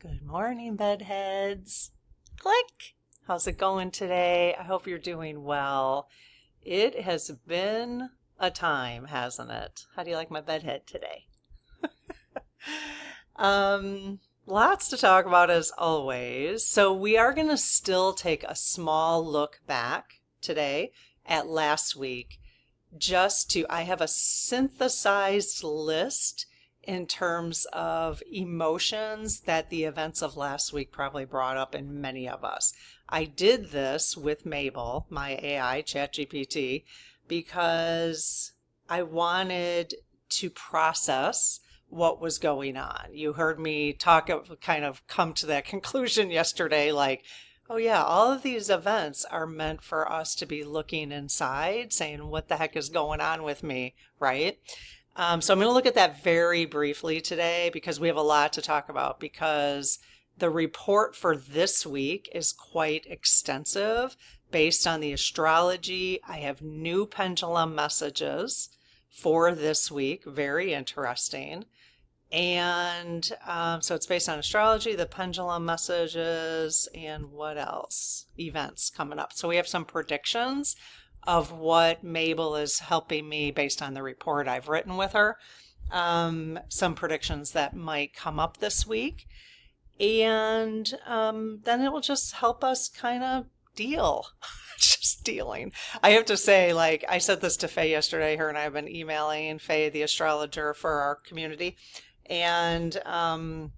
Good morning, bedheads. Click. How's it going today? I hope you're doing well. It has been a time, hasn't it? How do you like my bedhead today? Lots to talk about as always. So we are going to still take a small look back today at last week. I have a synthesized list in terms of emotions that the events of last week probably brought up in many of us. I did this with Mabel, my AI, ChatGPT, because I wanted to process what was going on. You heard me kind of come to that conclusion yesterday, like, oh yeah, all of these events are meant for us to be looking inside, saying, what the heck is going on with me, right? So I'm going to look at that very briefly today because we have a lot to talk about, because the report for this week is quite extensive based on the astrology. I have new pendulum messages for this week. Very interesting. And so it's based on astrology, the pendulum messages, and what else? Events coming up. So we have some predictions of what Mabel is helping me based on the report I've written with her. Some predictions that might come up this week. And then it will just help us kind of deal. Just dealing. I have to say, like, I said this to Faye yesterday. Her and I have been emailing Faye, the astrologer for our community. And I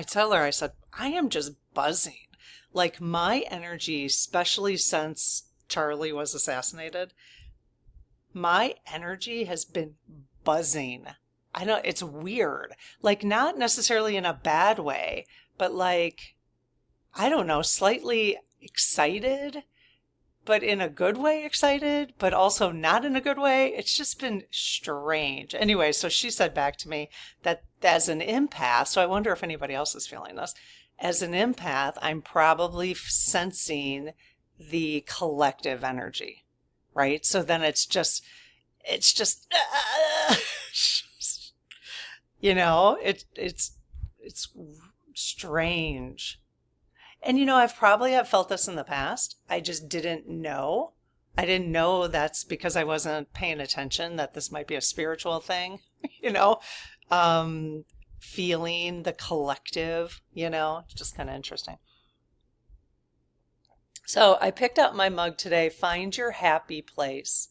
tell her, I said, I am just buzzing. Like, my energy, especially since Charlie was assassinated, my energy has been buzzing. I know it's weird, like not necessarily in a bad way, but like, I don't know, slightly excited, but in a good way excited, but also not in a good way. It's just been strange. Anyway, so she said back to me that as an empath, so I wonder if anybody else is feeling this, as an empath, I'm probably sensing the collective energy, right? So then it's just it's strange. And I've probably have felt this in the past. I just didn't know. I didn't know that's because I wasn't paying attention that this might be a spiritual thing, feeling the collective, it's just kind of interesting. So I picked up my mug today, Find Your Happy Place.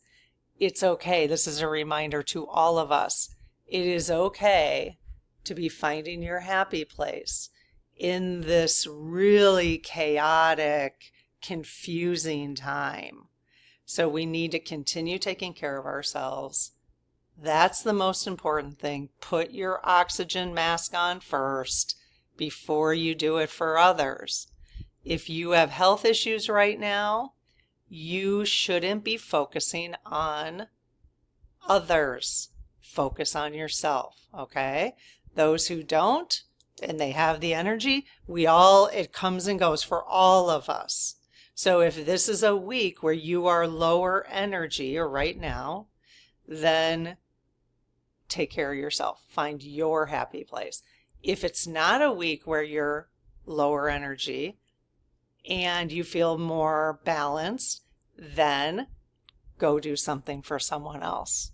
It's okay. This is a reminder to all of us. It is okay to be finding your happy place in this really chaotic, confusing time. So we need to continue taking care of ourselves. That's the most important thing. Put your oxygen mask on first before you do it for others. If you have health issues right now, you shouldn't be focusing on others. Focus on yourself, okay? Those who don't, and they have the energy, it comes and goes for all of us. So if this is a week where you are lower energy, or right now, then take care of yourself. Find your happy place. If it's not a week where you're lower energy, and you feel more balanced, then go do something for someone else.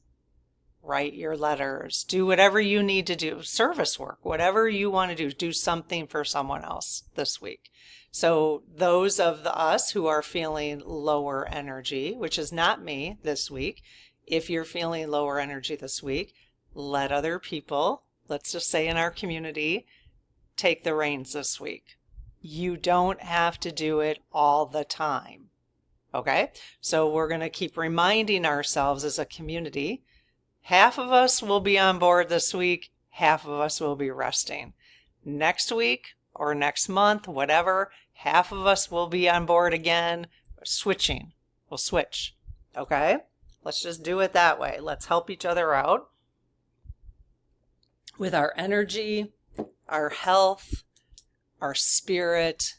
Write your letters, do whatever you need to do, service work, whatever you want to do something for someone else this week. So those of us who are feeling lower energy, which is not me this week, if you're feeling lower energy this week, let other people, let's just say in our community, take the reins this week. You don't have to do it all the time, okay? So we're going to keep reminding ourselves as a community, half of us will be on board this week, half of us will be resting. Next week or next month, whatever, half of us will be on board again, switching. We'll switch, okay? Let's just do it that way. Let's help each other out with our energy, our health, our spirit.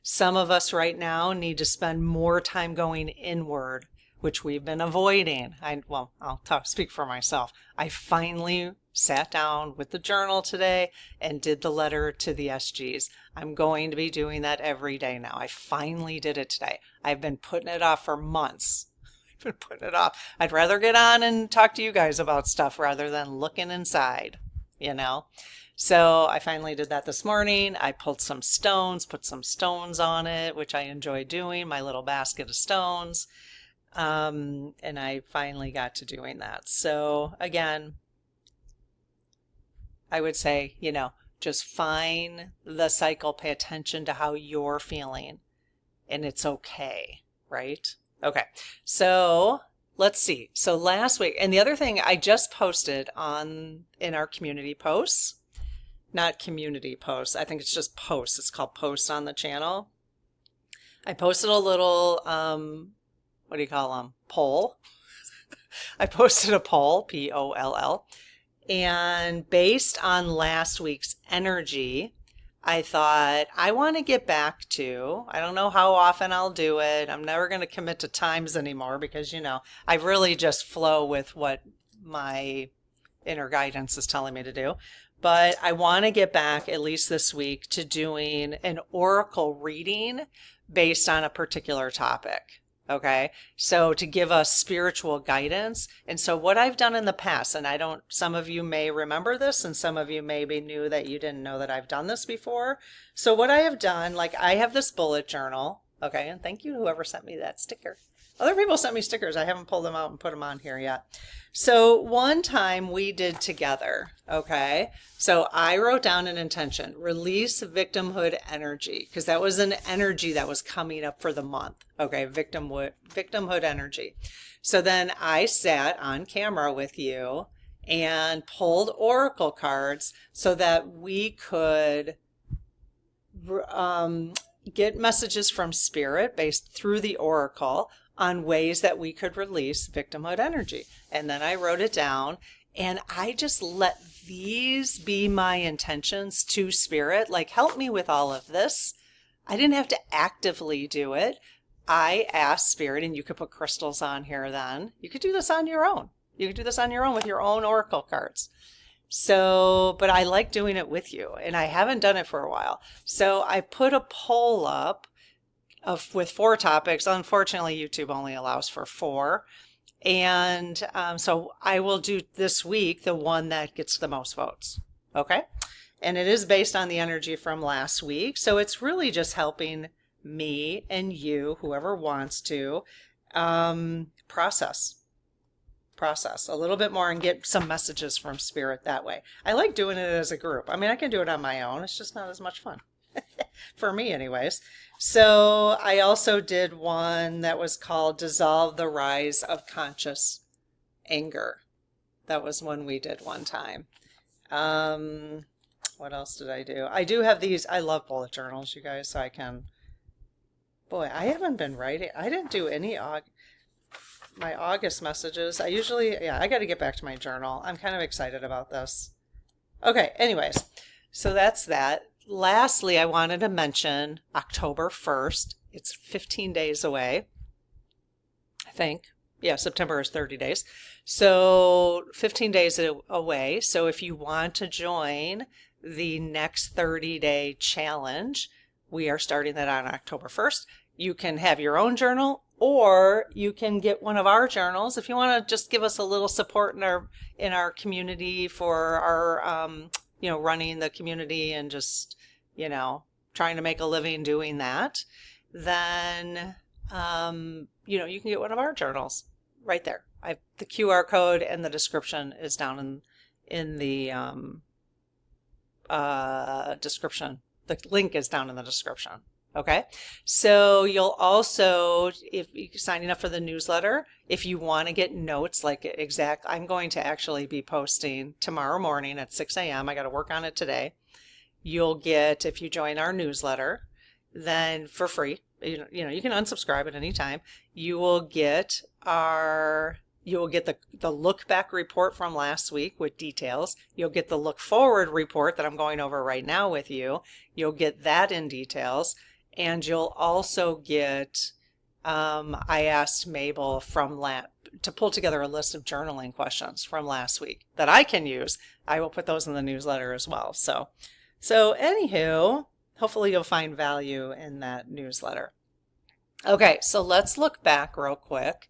Some of us right now need to spend more time going inward, which we've been avoiding. I'll speak for myself. I finally sat down with the journal today and did the letter to the SGs. I'm going to be doing that every day now. I finally did it today. I've been putting it off for months. I've been putting it off. I'd rather get on and talk to you guys about stuff rather than looking inside, you know? So I finally did that this morning. I pulled some stones, put some stones on it, which I enjoy doing, my little basket of stones. And I finally got to doing that. So again, I would say, just find the cycle, pay attention to how you're feeling, and it's okay, right? Okay, so let's see. So last week, and the other thing I just posted in our community posts, not community posts, I think it's just posts. It's called posts on the channel. I posted a little, what do you call them? Poll. I posted a poll, P-O-L-L. And based on last week's energy, I thought I want to get back to, I don't know how often I'll do it. I'm never going to commit to times anymore because, I really just flow with what my inner guidance is telling me to do. But I want to get back, at least this week, to doing an oracle reading based on a particular topic. Okay, so to give us spiritual guidance. And so what I've done in the past, and some of you may remember this, and some of you maybe knew that you didn't know that I've done this before. So what I have done, like I have this bullet journal, okay, and thank you to whoever sent me that sticker. Other people sent me stickers. I haven't pulled them out and put them on here yet. So one time we did together, okay? So I wrote down an intention, release victimhood energy, because that was an energy that was coming up for the month, okay? Victimhood energy. So then I sat on camera with you and pulled oracle cards so that we could get messages from spirit based through the oracle on ways that we could release victimhood energy. And then I wrote it down and I just let these be my intentions to spirit, like help me with all of this. I didn't have to actively do it. I asked spirit, and you could put crystals on here then. You could do this on your own. You could do this on your own with your own oracle cards. So, but I like doing it with you, and I haven't done it for a while. So I put a poll up with 4 topics. Unfortunately, YouTube only allows for 4. And so I will do this week the one that gets the most votes. Okay. And it is based on the energy from last week. So it's really just helping me and you, whoever wants to, process a little bit more and get some messages from spirit that way. I like doing it as a group. I mean, I can do it on my own. It's just not as much fun. For me anyways. So I also did one that was called Dissolve the Rise of Conscious Anger. That was one we did one time. What else did I do? I do have these. I love bullet journals, you guys, so I can. Boy, I haven't been writing. I didn't do any my August messages. I got to get back to my journal. I'm kind of excited about this. Okay, anyways, so that's that. Lastly, I wanted to mention October 1st. It's 15 days away, I think. Yeah, September is 30 days. So 15 days away. So if you want to join the next 30-day challenge, we are starting that on October 1st. You can have your own journal, or you can get one of our journals if you want to just give us a little support in our community for our running the community and just trying to make a living doing that. Then you can get one of our journals right there. The QR code and the description is down in the description. The link is down in the description. Okay, so you'll also, if you're signing up for the newsletter, if you want to get notes I'm going to actually be posting tomorrow morning at 6 a.m. I got to work on it today. You'll get, if you join our newsletter, then for free, you can unsubscribe at any time. You will get the look back report from last week with details. You'll get the look forward report that I'm going over right now with you. You'll get that in details. And you'll also get, I asked Mabel from to pull together a list of journaling questions from last week that I can use. I will put those in the newsletter as well. So anywho, hopefully you'll find value in that newsletter. Okay, so let's look back real quick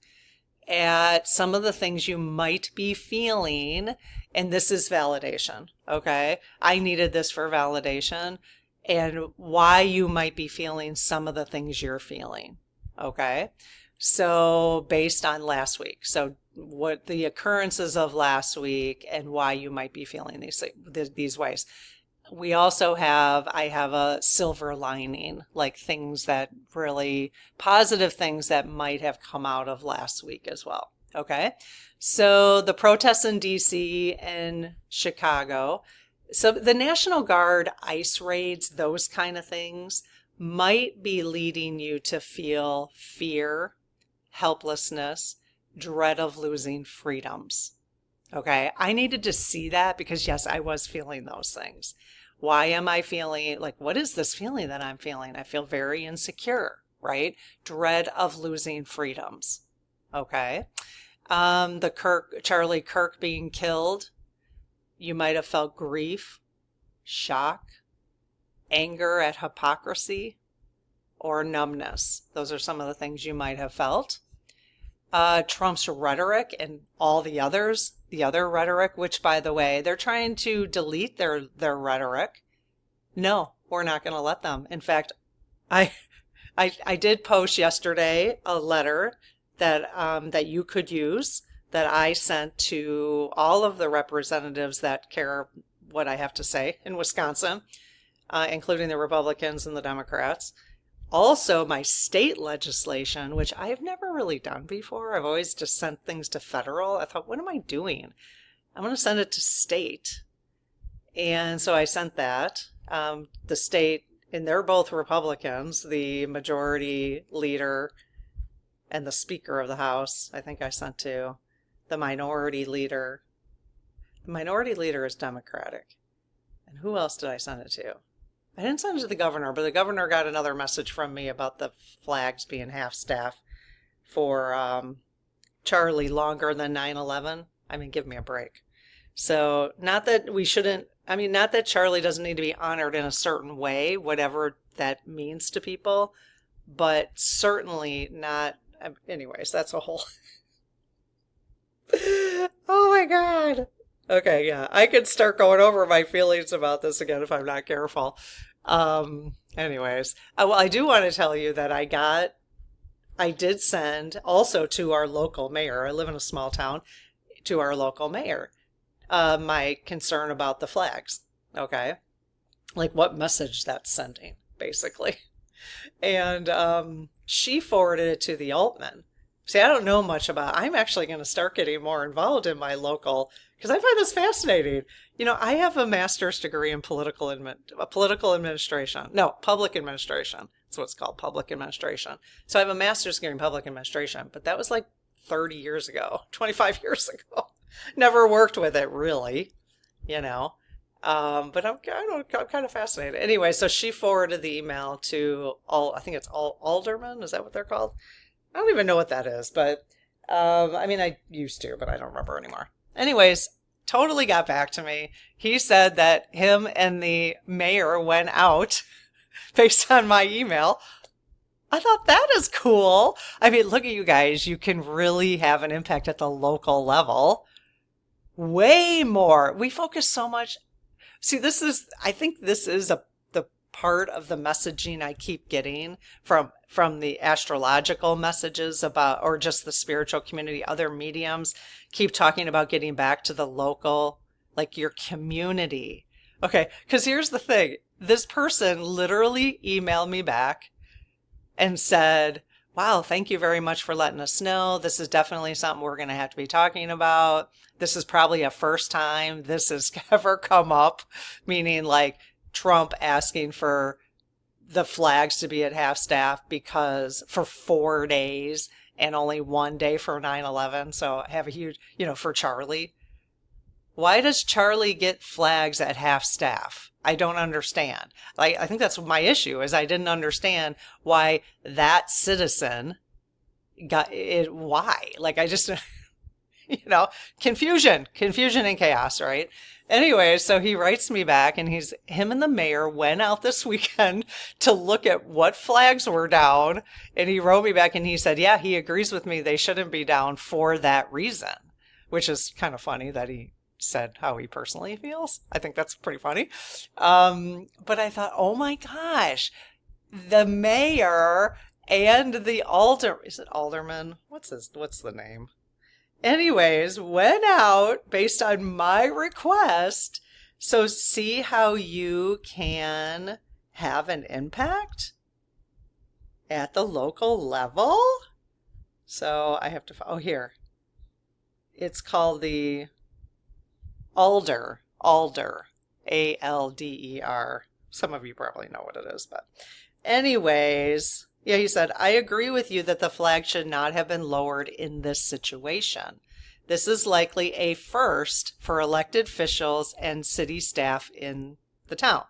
at some of the things you might be feeling, and this is validation, okay? I needed this for validation, and why you might be feeling some of the things you're feeling, okay? So based on last week, so what the occurrences of last week and why you might be feeling these ways. We also I have a silver lining, like things that really positive things that might have come out of last week as well. Okay. So the protests in DC and Chicago. So the National Guard, ICE raids, those kind of things might be leading you to feel fear, helplessness, dread of losing freedoms. Okay, I needed to see that because yes, I was feeling those things. Why am I feeling like, what is this feeling that I'm feeling? I feel very insecure, right? Dread of losing freedoms. Okay. Charlie Kirk being killed. You might have felt grief, shock, anger at hypocrisy, or numbness. Those are some of the things you might have felt. Trump's rhetoric and all the other rhetoric, which by the way, they're trying to delete their rhetoric. No, we're not going to let them. In fact, I did post yesterday a letter that you could use that I sent to all of the representatives that care what I have to say in Wisconsin, including the Republicans and the Democrats. Also, my state legislation, which I've never really done before. I've always just sent things to federal. I thought, what am I doing? I'm going to send it to state. And so I sent that. The state, and they're both Republicans, the majority leader and the Speaker of the House, I think I sent to. The minority leader. The minority leader is Democratic. And who else did I send it to? I didn't send it to the governor, but the governor got another message from me about the flags being half-staff for Charlie longer than 9/11. I mean, give me a break. So not that Charlie doesn't need to be honored in a certain way, whatever that means to people, but certainly not. Anyways, that's a whole... Oh my God. Okay, yeah, I could start going over my feelings about this again if I'm not careful. Anyways, well, I do want to tell you that I did send also to our local mayor. I live in a small town. To our local mayor, my concern about the flags. Okay, like what message that's sending, basically. And she forwarded it to the Altman. See, I don't know much about. I'm actually going to start getting more involved in my local because I find this fascinating. You know, I have a master's degree in public administration. That's what it's called, public administration. So I have a master's degree in public administration, but that was like 30 years ago, 25 years ago. Never worked with it really, you know. But I'm kind of fascinated. Anyway, so she forwarded the email to I think it's all aldermen. Is that what they're called? I don't even know what that is, but I used to, but I don't remember anymore. Anyways, totally got back to me. He said that him and the mayor went out based on my email. I thought that is cool. I mean, look at you guys. You can really have an impact at the local level. Way more. We focus so much. See, I think this is the part of the messaging I keep getting from the astrological messages about, or just the spiritual community. Other mediums keep talking about getting back to the local, like your community. Okay, because here's the thing. This person literally emailed me back and said, wow, thank you very much for letting us know. This is definitely something we're going to have to be talking about. This is probably a first time this has ever come up, meaning like Trump asking for the flags to be at half-staff because for 4 days and only 1 day for 9/11. So I have a huge, for Charlie. Why does Charlie get flags at half-staff? I don't understand. I think that's my issue is I didn't understand why that citizen got it. Why? Like, I just, confusion and chaos, right? Anyway, so he writes me back, and him and the mayor went out this weekend to look at what flags were down. And he wrote me back and he said, yeah, he agrees with me. They shouldn't be down for that reason, which is kind of funny that he said how he personally feels. I think that's pretty funny. But I thought, oh my gosh, the mayor and the is it alderman? What's the name? Anyways, went out based on my request. So see how you can have an impact at the local level. So I have to, here. It's called the Alder, ALDER. Some of you probably know what it is, but anyways, yeah, he said, I agree with you that the flag should not have been lowered in this situation. This is likely a first for elected officials and city staff in the town,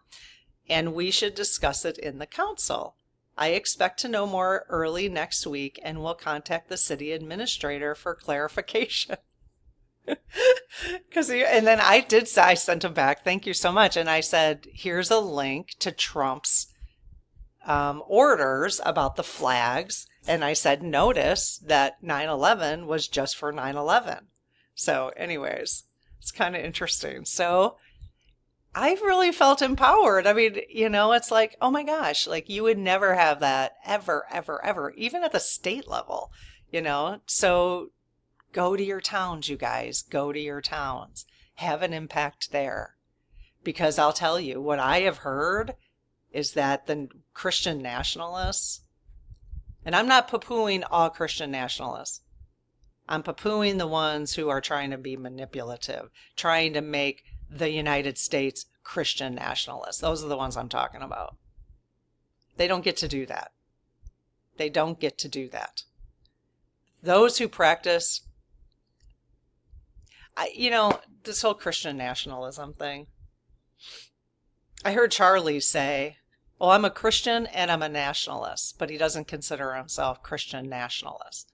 and we should discuss it in the council. I expect to know more early next week and will contact the city administrator for clarification. And then I sent him back, thank you so much. And I said, here's a link to Trump's orders about the flags. And I said, notice that 9/11 was just for 9/11. So anyways, it's kind of interesting. So I really felt empowered. I mean, it's like, oh my gosh, like you would never have that ever, ever, ever, even at the state level, So go to your towns, you guys. Go to your towns. Have an impact there. Because I'll tell you, what I have heard is that the Christian nationalists, and I'm not poo-pooing all Christian nationalists. I'm poo-pooing the ones who are trying to be manipulative, trying to make the United States Christian nationalists. Those are the ones I'm talking about. They don't get to do that. They don't get to do that. Those who practice, this whole Christian nationalism thing. I heard Charlie say, well, I'm a Christian and I'm a nationalist, but he doesn't consider himself Christian nationalist.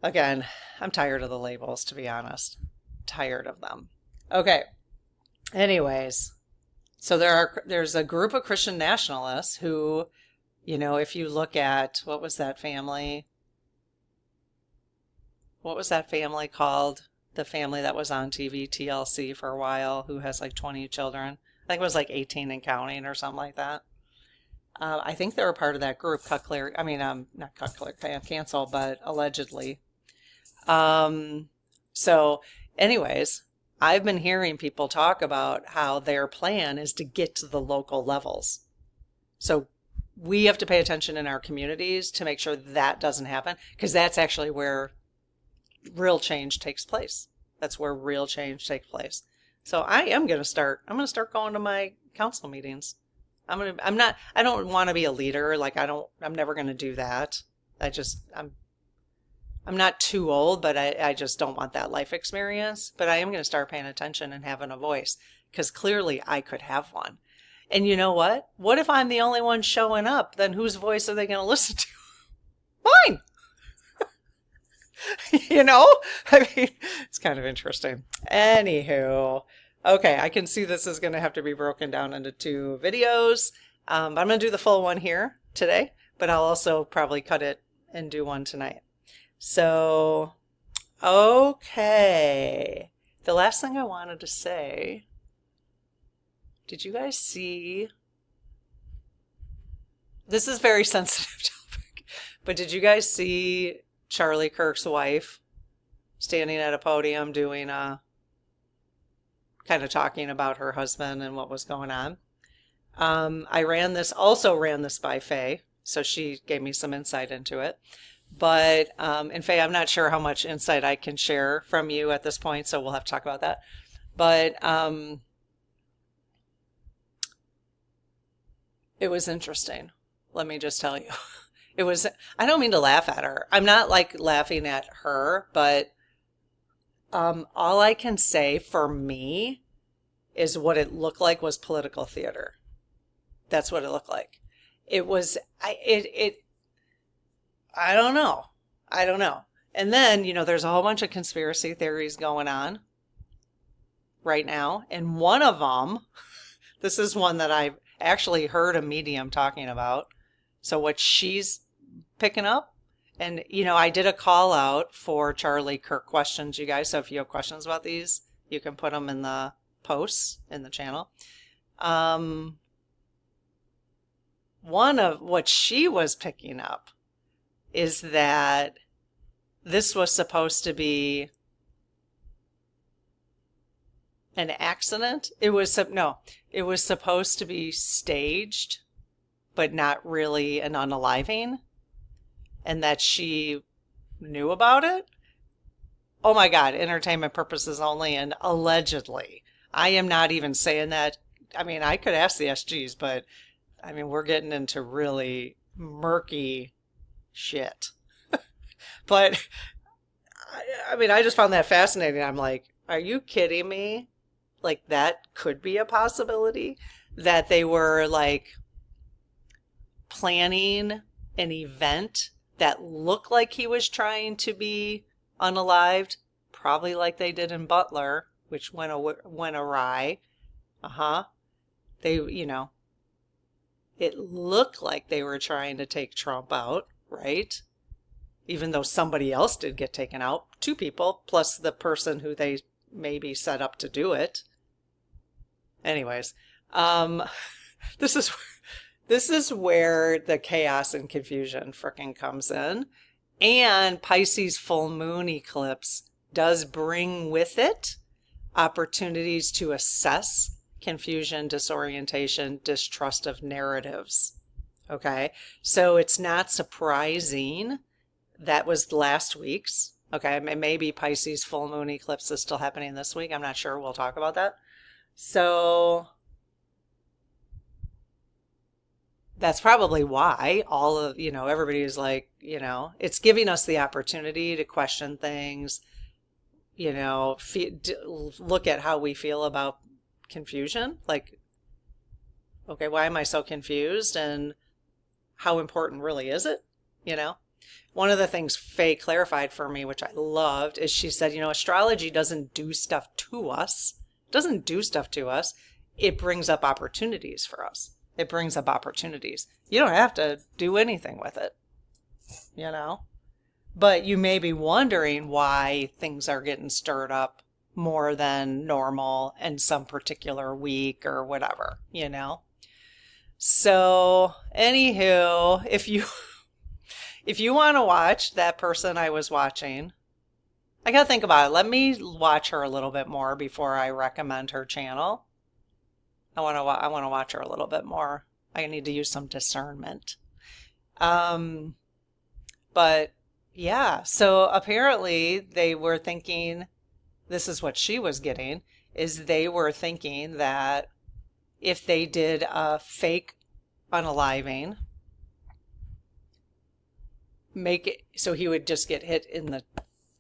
Again, I'm tired of the labels, to be honest. Tired of them. Okay. Anyways, so there's a group of Christian nationalists who, if you look at, what was that family? What was that family called? The family that was on TV, TLC, for a while, who has like 20 children. I think it was like 18 and counting or something like that. I think they were part of that group, not cut clear, cancel, but allegedly. So anyways, I've been hearing people talk about how their plan is to get to the local levels. So we have to pay attention in our communities to make sure that doesn't happen, because that's actually where real change takes place. That's where real change takes place. So I'm going to start going to my council meetings. I don't want to be a leader. Like I'm never going to do that. I'm not too old, but I just don't want that life experience. But I am going to start paying attention and having a voice, because clearly I could have one. And you know what? What if I'm the only one showing up? Then whose voice are they going to listen to? Mine! I mean, it's kind of interesting. Anywho, okay, I can see this is going to have to be broken down into 2 videos. I'm going to do the full one here today, but I'll also probably cut it and do one tonight. So, okay. The last thing I wanted to say, did you guys see, this is a very sensitive topic, but did you guys see Charlie Kirk's wife standing at a podium doing kind of talking about her husband and what was going on? I ran this by Faye, so she gave me some insight into it. But, and Faye, I'm not sure how much insight I can share from you at this point, so we'll have to talk about that. But it was interesting. Let me just tell you. I don't mean to laugh at her. I'm not like laughing at her, but all I can say for me is what it looked like was political theater. That's what it looked like. It was, I don't know. I don't know. And then, there's a whole bunch of conspiracy theories going on right now. And one of them, this is one that I've actually heard a medium talking about. So what she's picking up, and I did a call out for Charlie Kirk questions, you guys. So if you have questions about these, you can put them in the posts in the channel. One of what she was picking up is that this was supposed to be an accident. It was supposed to be staged, but not really an unaliving, and that she knew about it. Oh my God, entertainment purposes only, and allegedly. I am not even saying that. I mean, I could ask the SGs, but I mean, we're getting into really murky shit. But I mean, I just found that fascinating. I'm like, are you kidding me? Like, that could be a possibility, that they were like planning an event that looked like he was trying to be unalived, probably like they did in Butler, which went awry. They, it looked like they were trying to take Trump out, right? Even though somebody else did get taken out, 2 people, plus the person who they maybe set up to do it. Anyways, this is where the chaos and confusion frickin' comes in. And Pisces full moon eclipse does bring with it opportunities to assess confusion, disorientation, distrust of narratives. Okay, so it's not surprising that was last week's. Okay, maybe Pisces full moon eclipse is still happening this week. I'm not sure. We'll talk about that. So that's probably why all of, everybody is like, it's giving us the opportunity to question things, look at how we feel about confusion. Like, okay, why am I so confused? And how important really is it? One of the things Faye clarified for me, which I loved, is she said, astrology doesn't do stuff to us. It doesn't do stuff to us. It brings up opportunities for us. It brings up opportunities. You don't have to do anything with it, But you may be wondering why things are getting stirred up more than normal in some particular week or whatever, So, anywho, if you want to watch that person I was watching, I got to think about it. Let me watch her a little bit more before I recommend her channel. I want to watch her a little bit more. I need to use some discernment. But yeah, so apparently they were thinking, this is what she was getting, is they were thinking that if they did a fake unaliving, make it so he would just get hit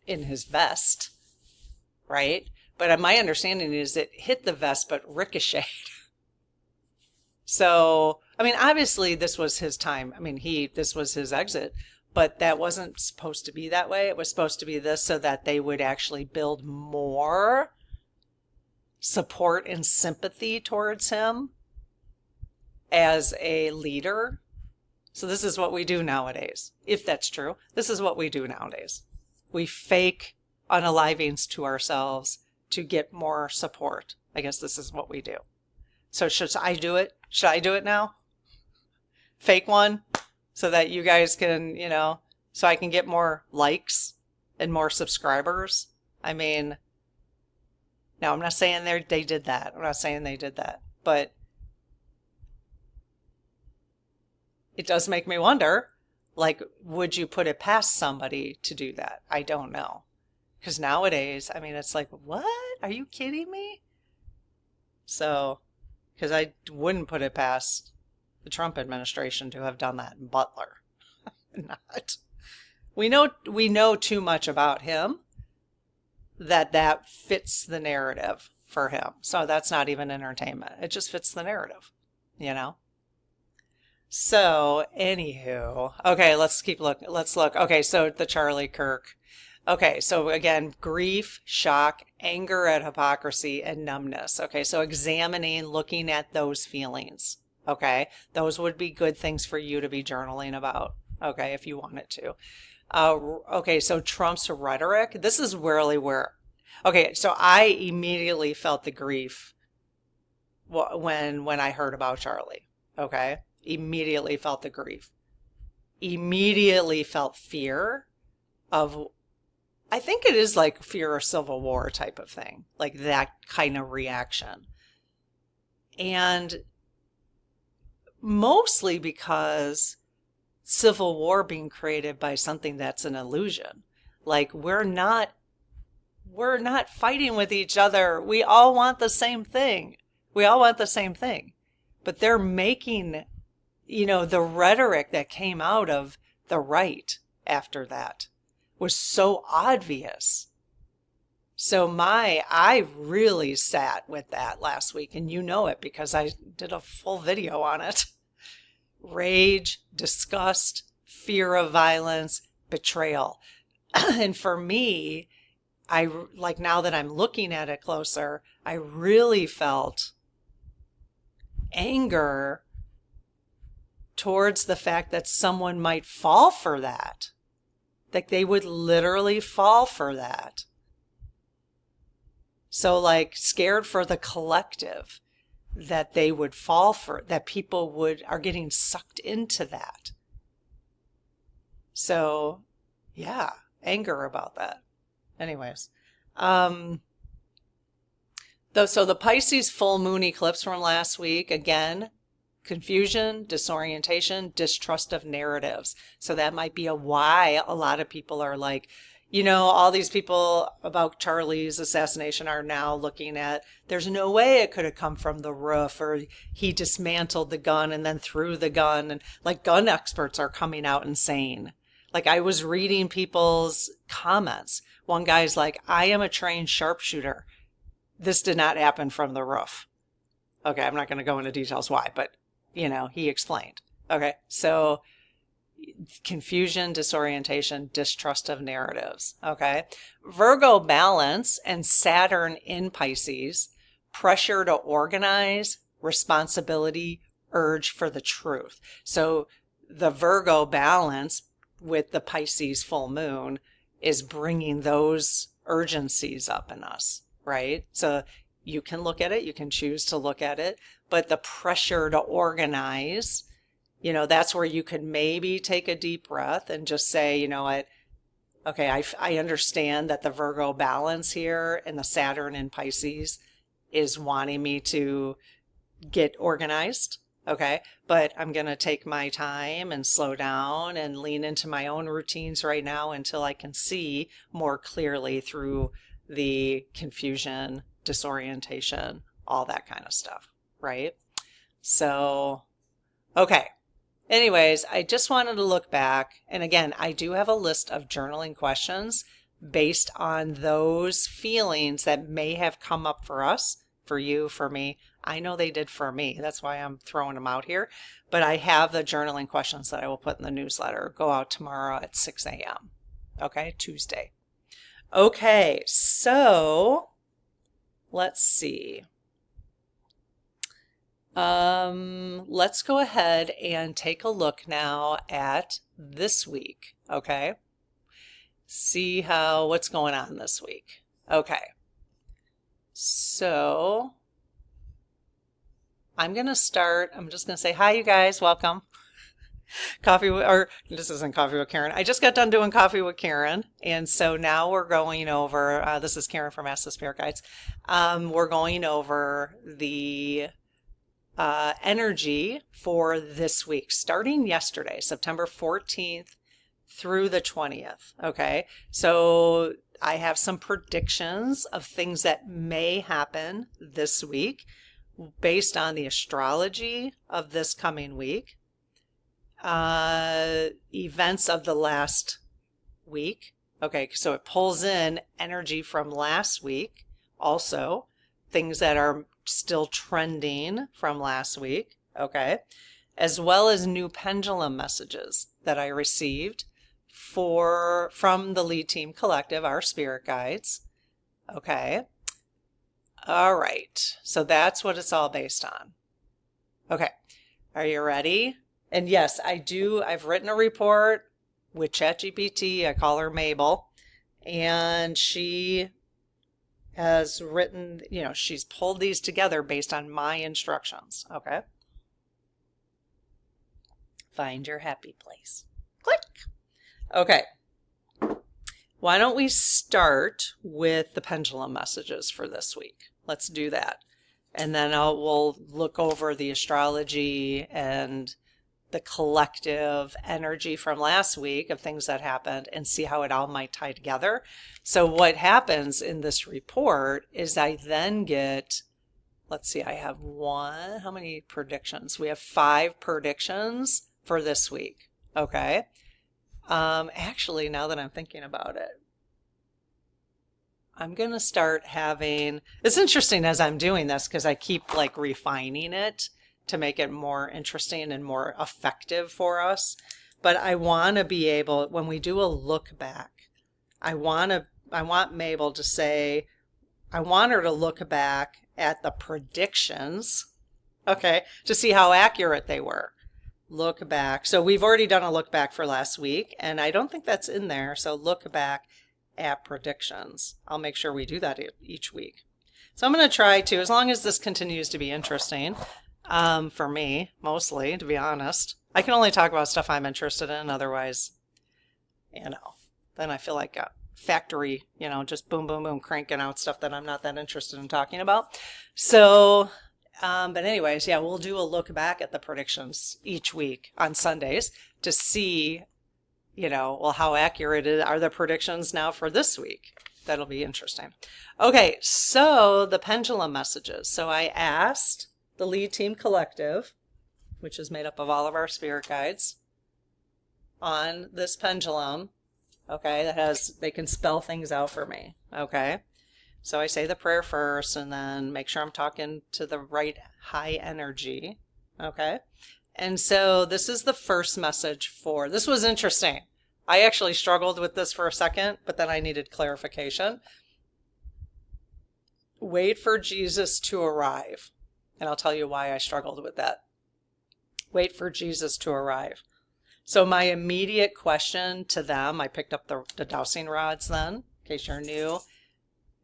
in his vest, right? But my understanding is it hit the vest but ricocheted. So, I mean, obviously this was his time. I mean, this was his exit, but that wasn't supposed to be that way. It was supposed to be this so that they would actually build more support and sympathy towards him as a leader. So this is what we do nowadays. If that's true, this is what we do nowadays. We fake unalivings to ourselves to get more support. I guess this is what we do. So should I do it? Should I do it now? Fake one so that you guys can, so I can get more likes and more subscribers. I mean, now I'm not saying they did that. I'm not saying they did that, but it does make me wonder, like, would you put it past somebody to do that? I don't know. Because nowadays, I mean, it's like, what? Are you kidding me? So, because I wouldn't put it past the Trump administration to have done that in Butler. Not. We know too much about him that fits the narrative for him. So that's not even entertainment. It just fits the narrative, So, anywho, okay, let's look. Okay, so the Charlie Kirk. Okay, so again, grief, shock, anger at hypocrisy, and numbness. Okay, so examining, looking at those feelings. Okay, those would be good things for you to be journaling about. Okay, if you wanted to. Okay, so Trump's rhetoric. This is really where. Okay, so I immediately felt the grief when I heard about Charlie. Okay, immediately felt the grief. Immediately felt fear of. I think it is like fear of civil war type of thing, like that kind of reaction. And mostly because civil war being created by something that's an illusion. Like we're not fighting with each other. We all want the same thing. We all want the same thing. But they're making, the rhetoric that came out of the right after that was so obvious. So I really sat with that last week, and you know it because I did a full video on it. Rage, disgust, fear of violence, betrayal. And for me, now that I'm looking at it closer, I really felt anger towards the fact that someone might fall for that. Like they would literally fall for that. So like scared for the collective that they would fall for, that people are getting sucked into that. So yeah, anger about that. Anyways, so the Pisces full moon eclipse from last week, again, confusion, disorientation, distrust of narratives. So that might be why a lot of people are like, all these people about Charlie's assassination are now looking at, there's no way it could have come from the roof, or he dismantled the gun and then threw the gun. And like gun experts are coming out and saying, like I was reading people's comments. One guy's like, I am a trained sharpshooter. This did not happen from the roof. Okay, I'm not going to go into details why, but he explained. Okay, so confusion, disorientation, distrust of narratives. Okay, Virgo balance and Saturn in Pisces, pressure to organize, responsibility, urge for the truth. So the Virgo balance with the Pisces full moon is bringing those urgencies up in us, right? So you can look at it, you can choose to look at it, but the pressure to organize, that's where you could maybe take a deep breath and just say, you know what, okay, I understand that the Virgo balance here and the Saturn in Pisces is wanting me to get organized. Okay, but I'm going to take my time and slow down and lean into my own routines right now until I can see more clearly through the confusion, disorientation, all that kind of stuff, right? So, okay. Anyways, I just wanted to look back. And again, I do have a list of journaling questions based on those feelings that may have come up for us, for you, for me. I know they did for me. That's why I'm throwing them out here. But I have the journaling questions that I will put in the newsletter. Go out tomorrow at 6 a.m. Okay, Tuesday. Okay, so let's see. Let's go ahead and take a look now at this week. Okay, see what's going on this week. Okay, so I'm just going to say, hi, you guys, welcome. This isn't Coffee with Karen. I just got done doing Coffee with Karen. And so now we're going over, this is Karen from Ask the Spirit Guides. We're going over the energy for this week, starting yesterday, September 14th through the 20th. Okay. So I have some predictions of things that may happen this week based on the astrology of this coming week, events of the last week. Okay, so it pulls in energy from last week, also things that are still trending from last week. Okay, as well as new pendulum messages that I received from the Lead Team Collective, our spirit guides. Okay. All right. So that's what it's all based on. Okay. Are you ready? And yes, I've written a report with ChatGPT. I call her Mabel. And she has written, she's pulled these together based on my instructions. Okay. Find your happy place. Click. Okay. Why don't we start with the pendulum messages for this week? Let's do that. And then we'll look over the astrology and the collective energy from last week of things that happened and see how it all might tie together. So what happens in this report is I then get, let's see, I have how many predictions? We have 5 predictions for this week. Okay. Actually, now that I'm thinking about it, I'm going to start having, it's interesting as I'm doing this because I keep like refining it to make it more interesting and more effective for us. But I want to be able, when we do a look back, I want Mabel to say, I want her to look back at the predictions, okay, to see how accurate they were. Look back. So we've already done a look back for last week, and I don't think that's in there. So look back at predictions. I'll make sure we do that each week. So I'm going to try to, as long as this continues to be interesting, for me, mostly, to be honest. I can only talk about stuff I'm interested in. Otherwise, then I feel like a factory, just boom, boom, boom, cranking out stuff that I'm not that interested in talking about. So, but anyways, yeah, we'll do a look back at the predictions each week on Sundays to see, how accurate are the predictions now for this week. That'll be interesting. Okay, so the pendulum messages. So I asked the Lead Team Collective, which is made up of all of our spirit guides, on this pendulum, okay, they can spell things out for me, okay? So I say the prayer first and then make sure I'm talking to the right high energy, okay? And so this is the first message this was interesting. I actually struggled with this for a second, but then I needed clarification. Wait for Jesus to arrive. And I'll tell you why I struggled with that. Wait for Jesus to arrive. So my immediate question to them, I picked up the dowsing rods then, in case you're new.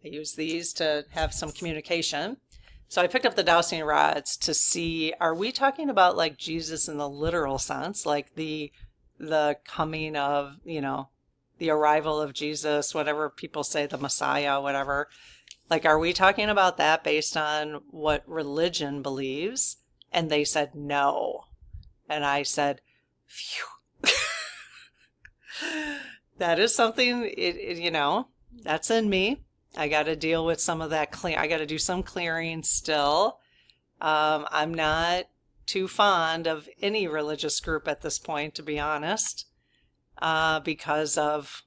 I use these to have some communication. So I picked up the dowsing rods to see, are we talking about like Jesus in the literal sense, like the coming of, the arrival of Jesus, whatever people say, the Messiah, whatever. Like, are we talking about that based on what religion believes? And they said no. And I said, phew. That is something, that's in me. I got to deal with some of that. I got to do some clearing still. I'm not too fond of any religious group at this point, to be honest, because of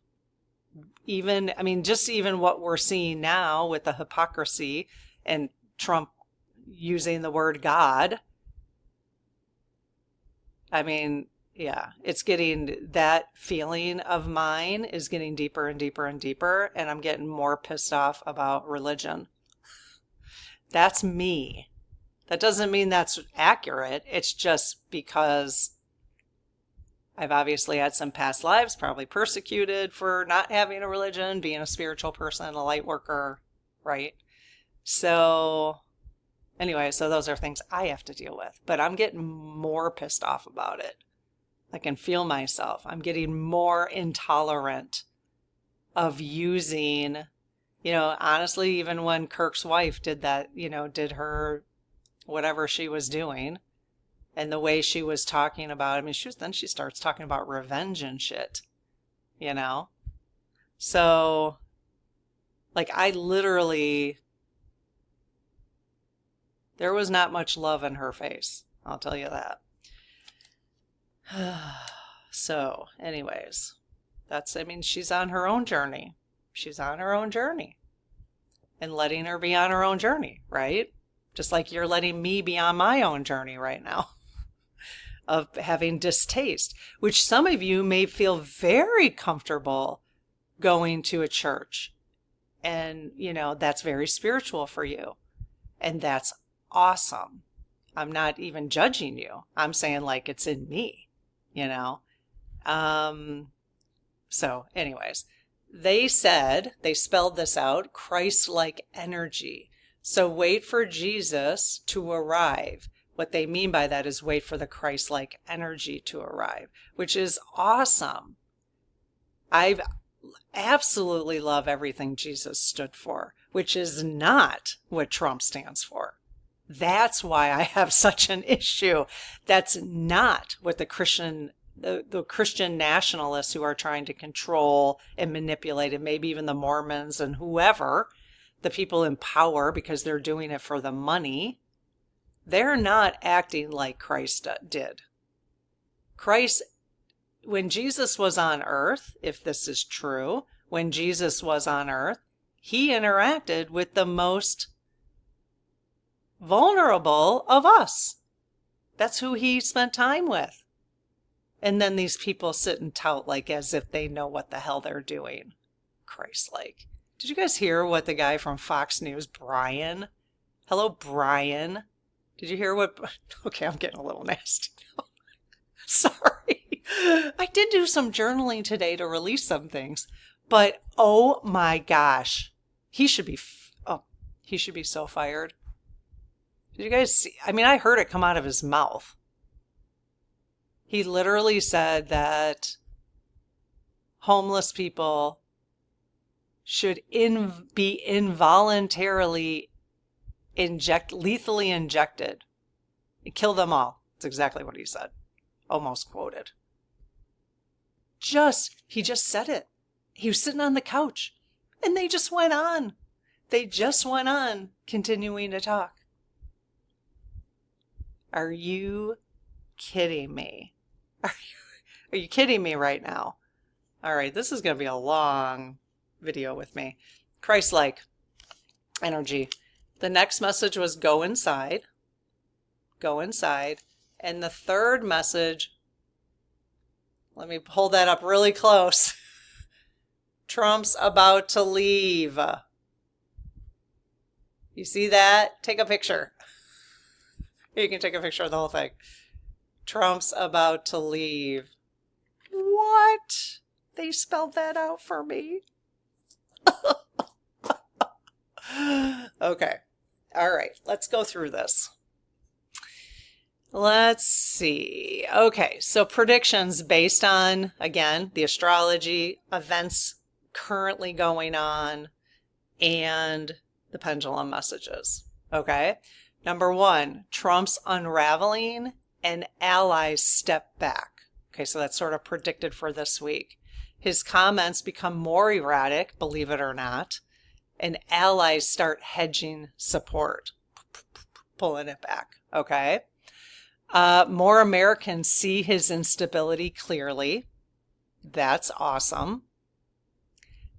just even what we're seeing now with the hypocrisy and Trump using the word God. Yeah, it's getting, that feeling of mine is getting deeper and deeper and deeper, and I'm getting more pissed off about religion. That's me. That doesn't mean that's accurate. It's just because I've obviously had some past lives, probably persecuted for not having a religion, being a spiritual person, a light worker, right? So anyway, so those are things I have to deal with, but I'm getting more pissed off about it. I can feel myself. I'm getting more intolerant of using, honestly, even when Kirk's wife did that, did her whatever she was doing and the way she was talking about, then she starts talking about revenge and shit, So, like, I literally, there was not much love in her face. I'll tell you that. So, anyways, she's on her own journey. She's on her own journey. And letting her be on her own journey, right? Just like you're letting me be on my own journey right now. of having distaste, which some of you may feel very comfortable going to a church. And, that's very spiritual for you. And that's awesome. I'm not even judging you. I'm saying like it's in me, So anyways, they spelled this out, Christ-like energy. So wait for Jesus to arrive. What they mean by that is wait for the Christ-like energy to arrive, which is awesome. I've absolutely love everything Jesus stood for, which is not what Trump stands for. That's why I have such an issue. That's not what the Christian nationalists who are trying to control and manipulate, and maybe even the Mormons and whoever, the people in power, because they're doing it for the money, they're not acting like Christ did. Christ, when Jesus was on earth, if this is true, when Jesus was on earth, he interacted with the most vulnerable of us. That's who he spent time with. And then these people sit and tout like as if they know what the hell they're doing. Christlike. Did you guys hear what the guy from Fox News, Brian? Hello, Brian. Did you hear what? Okay, I'm getting a little nasty now. Sorry. I did do some journaling today to release some things. But oh my gosh. He should be so fired. Did you guys see? I mean, I heard it come out of his mouth. He literally said that homeless people should be involuntarily lethally injected. Kill them all. That's exactly what he said. Almost quoted. He just said it. He was sitting on the couch and they just went on. They just went on continuing to talk. Are you kidding me? Are you kidding me right now? All right, this is going to be a long video with me. Christ-like energy. The next message was go inside. Go inside. And the third message, let me pull that up really close. Trump's about to leave. You see that? Take a picture. You can take a picture of the whole thing. Trump's about to leave. What? They spelled that out for me. Okay. All right. Let's go through this. Let's see. Okay. So predictions based on, again, the astrology, events currently going on, and the pendulum messages. Okay. Number 1, Trump's unraveling and allies step back. Okay, so that's sort of predicted for this week. His comments become more erratic, believe it or not, and allies start hedging support, pulling it back. Okay. More Americans see his instability clearly. That's awesome.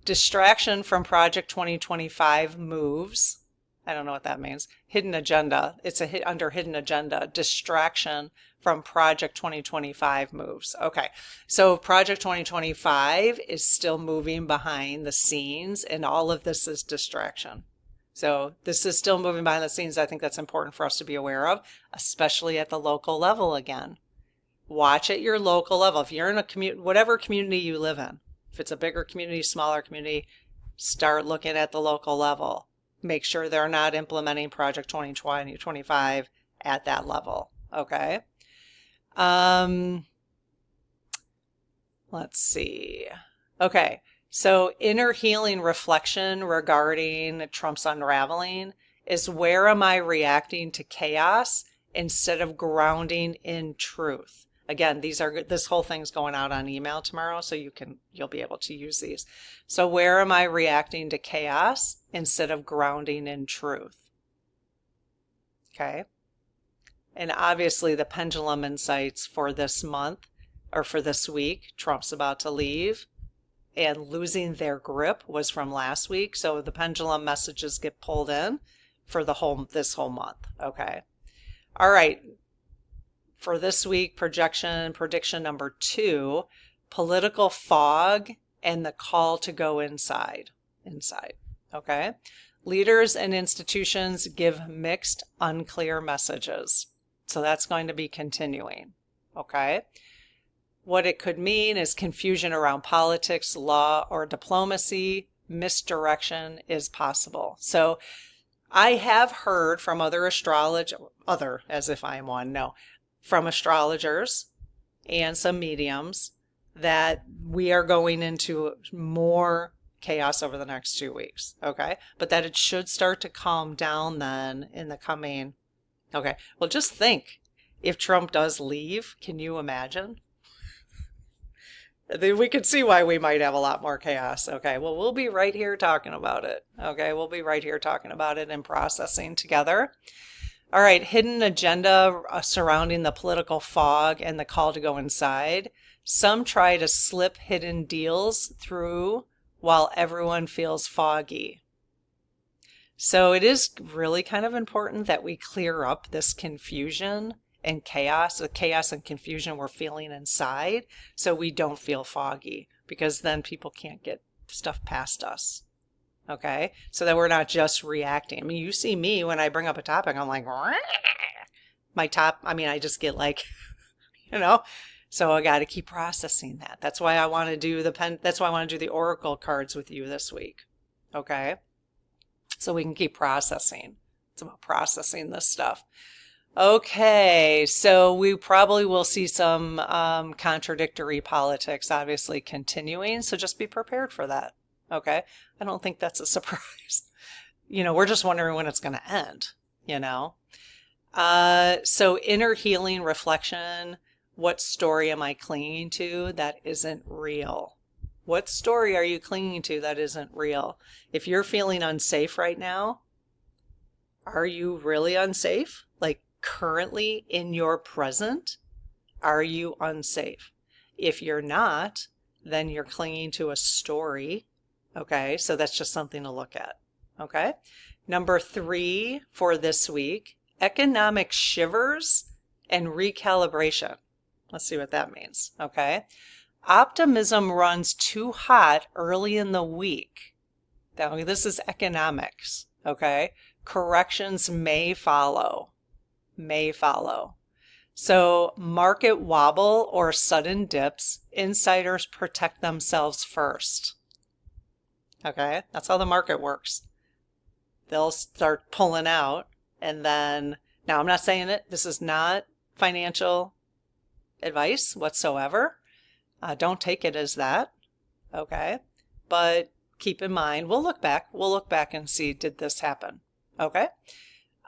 Distraction from Project 2025 moves. I don't know what that means. Hidden agenda. It's under hidden agenda. Distraction from Project 2025 moves. Okay. So Project 2025 is still moving behind the scenes, and all of this is distraction. So this is still moving behind the scenes. I think that's important for us to be aware of, especially at the local level again. Watch at your local level. If you're in a whatever community you live in, if it's a bigger community, smaller community, start looking at the local level. Make sure they're not implementing Project 2025 at that level. Okay. Let's see. Okay. So inner healing reflection regarding Trump's unraveling is, where am I reacting to chaos instead of grounding in truth? Again, this whole thing's going out on email tomorrow, so you'll be able to use these. So where am I reacting to chaos instead of grounding in truth? Okay. And obviously the pendulum insights for this month, or for this week, Trump's about to leave, and losing their grip was from last week. So the pendulum messages get pulled in for this whole month. Okay. All right. for this week, prediction number 2, political fog and the call to go inside. Okay? Leaders and institutions give mixed, unclear messages. So that's going to be continuing. Okay? What it could mean is confusion around politics, law, or diplomacy. Misdirection is possible. So I have heard from other astrologers, as if I am one, no, from astrologers and some mediums that we are going into more chaos over the next 2 weeks, okay? But that it should start to calm down then in the coming, okay? Well, just think, if Trump does leave, can you imagine? We could see why we might have a lot more chaos. Okay, well, we'll be right here talking about it. Okay, we'll be right here talking about it and processing together. All right, hidden agenda surrounding the political fog and the call to go inside. Some try to slip hidden deals through while everyone feels foggy. So it is really kind of important that we clear up this confusion and chaos, the chaos and confusion we're feeling inside, so we don't feel foggy, because then people can't get stuff past us. Okay? So that we're not just reacting. I mean, you see me when I bring up a topic, I'm like, I just get like, so I got to keep processing that. That's why I want to do the oracle cards with you this week. Okay? So we can keep processing. It's about processing this stuff. Okay, so we probably will see some contradictory politics obviously continuing, so just be prepared for that, okay? I don't think that's a surprise. We're just wondering when it's going to end, So inner healing reflection, what story am I clinging to that isn't real? What story are you clinging to that isn't real? If you're feeling unsafe right now, are you really unsafe? Like, currently in your present, are you unsafe? If you're not, then you're clinging to a story. Okay, so that's just something to look at. Okay, number 3 for this week, economic shivers and recalibration. Let's see what that means. Okay, optimism runs too hot early in the week. Now, this is economics. Okay, corrections may follow. So market wobble or sudden dips, insiders protect themselves first. Okay, that's how the market works. They'll start pulling out, and then, now I'm not saying it, this is not financial advice whatsoever. Don't take it as that. Okay, but keep in mind, we'll look back and see, did this happen? Okay.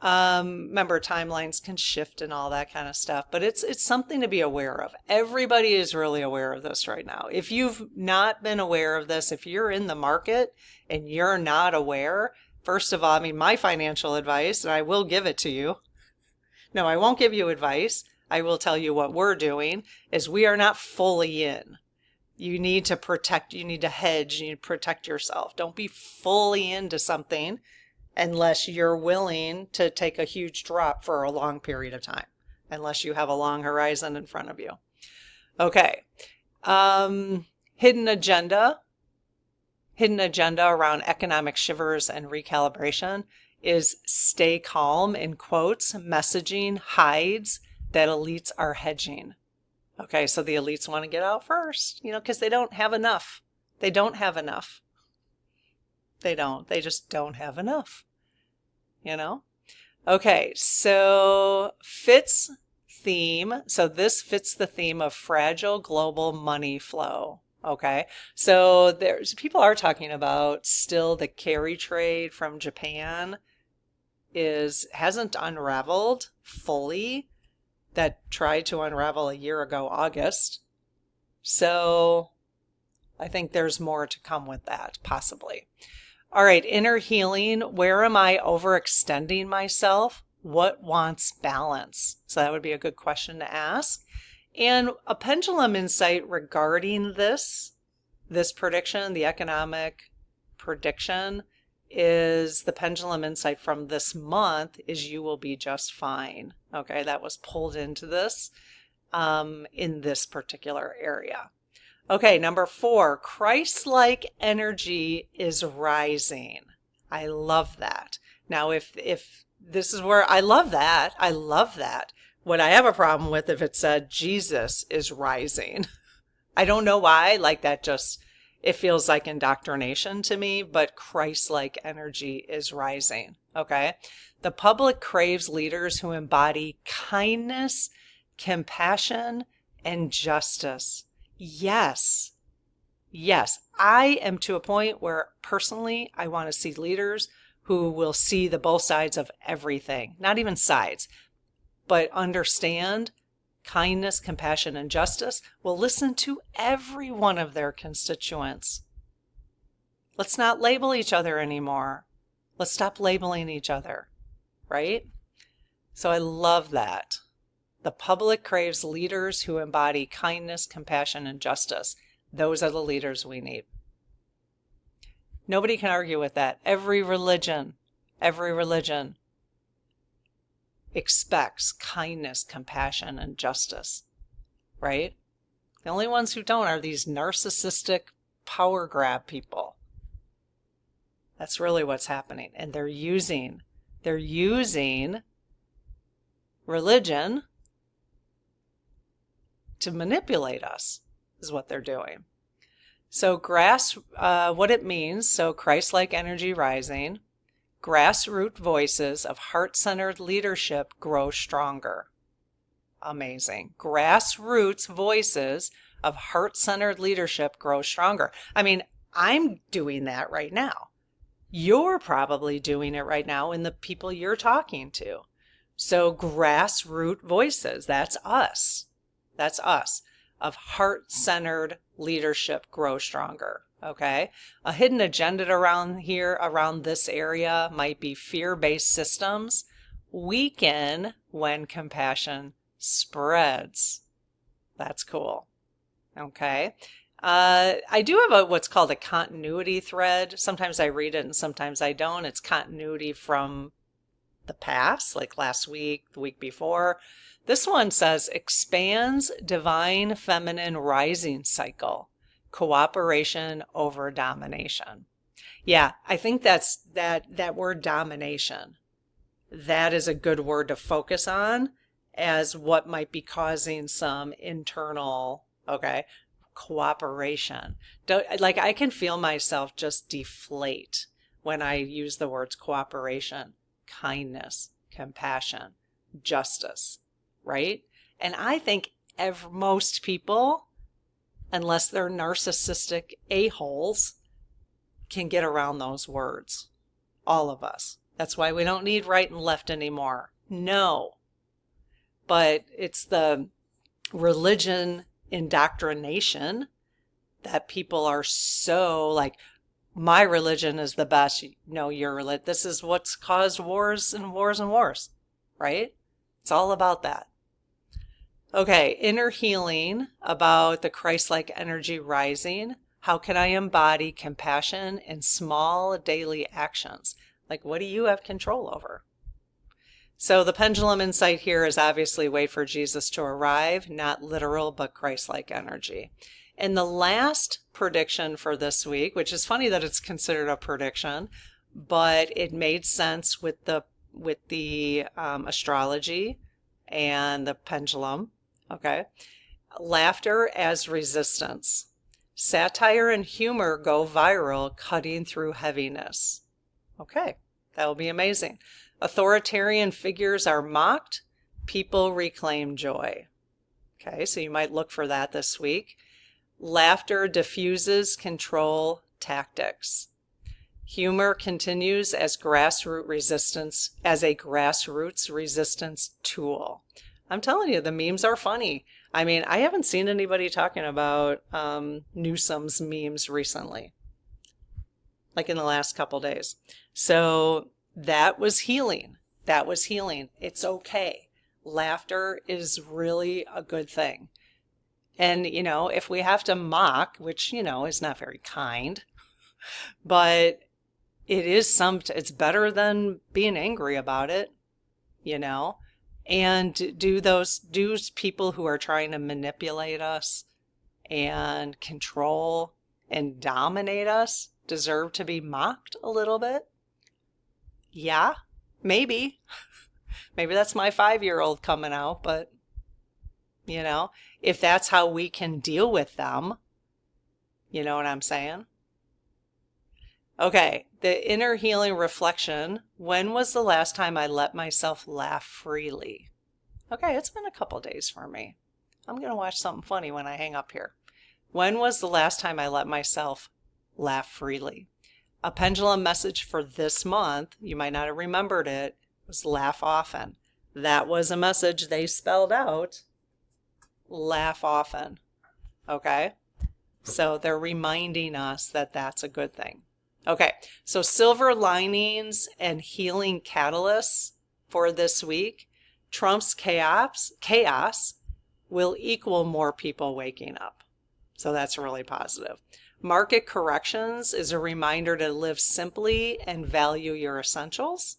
Remember, timelines can shift and all that kind of stuff, but it's something to be aware of. Everybody is really aware of this right now. If you've not been aware of this, if you're in the market and you're not aware, first of all, my financial advice, and I will give it to you. No, I won't give you advice. I will tell you what we're doing is we are not fully in. You need to protect, you need to hedge, you need to protect yourself. Don't be fully into something unless you're willing to take a huge drop for a long period of time, unless you have a long horizon in front of you. Okay. Hidden agenda around economic shivers and recalibration is stay calm, in quotes. Messaging hides that elites are hedging. Okay, so the elites want to get out first, because they don't have enough. They don't have enough. They just don't have enough, Okay, so fits theme. So this fits the theme of fragile global money flow. Okay, so people are talking about still the carry trade from Japan hasn't unraveled fully. That tried to unravel a year ago, August. So I think there's more to come with that, possibly. All right, inner healing. Where am I overextending myself? What wants balance? So that would be a good question to ask. And a pendulum insight regarding this prediction, the economic prediction, is the pendulum insight from this month is you will be just fine. Okay, that was pulled into this in this particular area. Okay, number 4, Christ-like energy is rising. I love that. Now, if this is where I love that. I love that. What I have a problem with if it said Jesus is rising. I don't know why, like that just, it feels like indoctrination to me, but Christ-like energy is rising, okay? The public craves leaders who embody kindness, compassion, and justice. Yes. Yes. I am to a point where personally I want to see leaders who will see the both sides of everything, not even sides, but understand kindness, compassion, and justice, will listen to every one of their constituents. Let's not label each other anymore. Let's stop labeling each other, right? So I love that. The public craves leaders who embody kindness, compassion, and justice. Those are the leaders we need. Nobody can argue with that. Every religion expects kindness, compassion, and justice, right? The only ones who don't are these narcissistic power grab people. That's really what's happening. And they're using religion to manipulate us, is what they're doing. So what it means, so Christ-like energy rising, grassroots voices of heart-centered leadership grow stronger. Amazing. Grassroots voices of heart-centered leadership grow stronger. I mean, I'm doing that right now. You're probably doing it right now in the people you're talking to. So grassroots voices, that's us. That's us. Of heart-centered leadership grow stronger. Okay. A hidden agenda around this area might be fear-based systems weaken when compassion spreads. That's cool. Okay. I do have what's called a continuity thread. Sometimes I read it and sometimes I don't. It's continuity from the past, like last week, the week before. This one says expands divine feminine rising cycle. Cooperation over domination. Yeah, I think that's that word domination. That is a good word to focus on as what might be causing some internal, cooperation. Like I can feel myself just deflate when I use the words cooperation, kindness, compassion, justice, right? And I think most people, unless they're narcissistic a-holes, can get around those words. All of us. That's why we don't need right and left anymore. No. But it's the religion indoctrination that people are so like, my religion is the best. No, your religion. This is what's caused wars and wars and wars, right? It's all about that. Okay, inner healing about the Christ-like energy rising. How can I embody compassion in small daily actions? Like, what do you have control over? So the pendulum insight here is obviously wait for Jesus to arrive, not literal, but Christ-like energy. And the last prediction for this week, which is funny that it's considered a prediction, but it made sense with the astrology and the pendulum. Okay. Laughter as resistance. Satire and humor go viral, cutting through heaviness. Okay. That will be amazing. Authoritarian figures are mocked. People reclaim joy. Okay. So you might look for that this week. Laughter diffuses control tactics. Humor continues as a grassroots resistance tool. I'm telling you, the memes are funny. I mean, I haven't seen anybody talking about Newsom's memes recently, like in the last couple days. So that was healing. That was healing. It's okay. Laughter is really a good thing. And, if we have to mock, which, is not very kind, but it's better than being angry about it, you know? And do those people who are trying to manipulate us and control and dominate us deserve to be mocked a little bit? Yeah, maybe. Maybe that's my 5-year-old coming out, but if that's how we can deal with them, you know what I'm saying? Okay, the inner healing reflection. When was the last time I let myself laugh freely? Okay, it's been a couple days for me. I'm going to watch something funny when I hang up here. When was the last time I let myself laugh freely? A pendulum message for this month, you might not have remembered it, was laugh often. That was a message they spelled out. Laugh often. Okay? So they're reminding us that that's a good thing. Okay, so silver linings and healing catalysts for this week. Trump's chaos will equal more people waking up. So that's really positive. Market corrections is a reminder to live simply and value your essentials.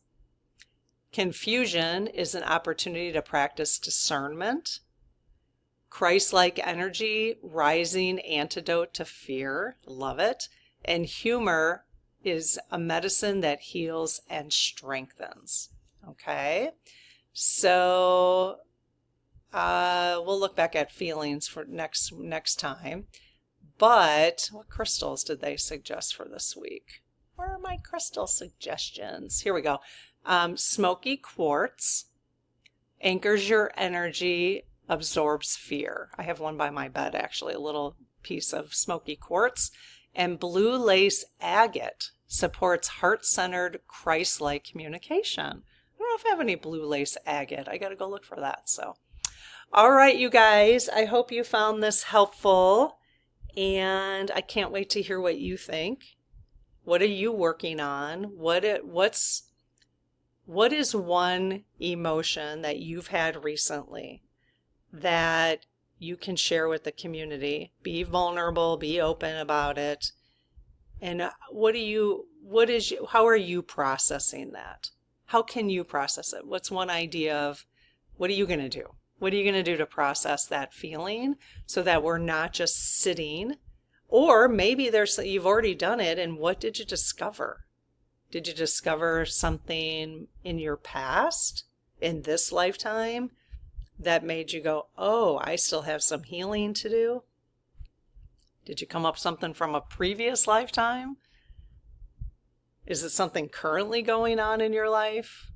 Confusion is an opportunity to practice discernment. Christlike energy, rising antidote to fear. Love it. And humor is a medicine that heals and strengthens. Okay, so we'll look back at feelings for next time. But what crystals did they suggest for this week? Where are my crystal suggestions? Here we go. Smoky Quartz anchors your energy, absorbs fear. I have one by my bed, actually, a little piece of Smoky Quartz. And blue lace agate supports heart-centered, Christ-like communication. I don't know if I have any blue lace agate. I got to go look for that. So, all right, you guys, I hope you found this helpful, and I can't wait to hear what you think. What are you working on? What is one emotion that you've had recently that you can share with the community? Be vulnerable, be open about it. And how are you processing that? How can you process it? What's one idea of what are you going to do? What are you going to do to process that feeling so that we're not just sitting? Or maybe you've already done it, and what did you discover? Did you discover something in your past, in this lifetime, that made you go, oh, I still have some healing to do? Did you come up with something from a previous lifetime? Is it something currently going on in your life?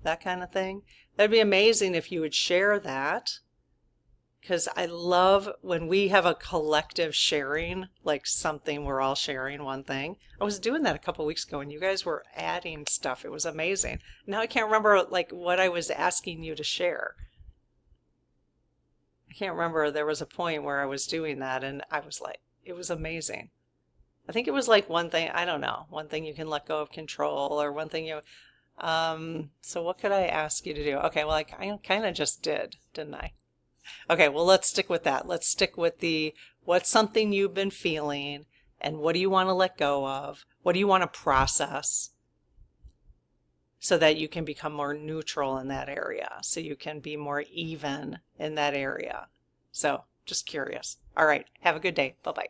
That kind of thing. That'd be amazing if you would share that, because I love when we have a collective sharing, like something we're all sharing one thing. I was doing that a couple weeks ago and you guys were adding stuff. It was amazing. Now I can't remember like what I was asking you to share. I can't remember. There was a point where I was doing that and I was like, it was amazing. I think it was like one thing, I don't know, one thing you can let go of control, or one thing so what could I ask you to do? Okay, well, I kind of just did, didn't I? Okay, well, let's stick with that. Let's stick with what's something you've been feeling, and what do you want to let go of? What do you want to process so that you can become more neutral in that area, so you can be more even in that area? So just curious. All right, have a good day. Bye-bye.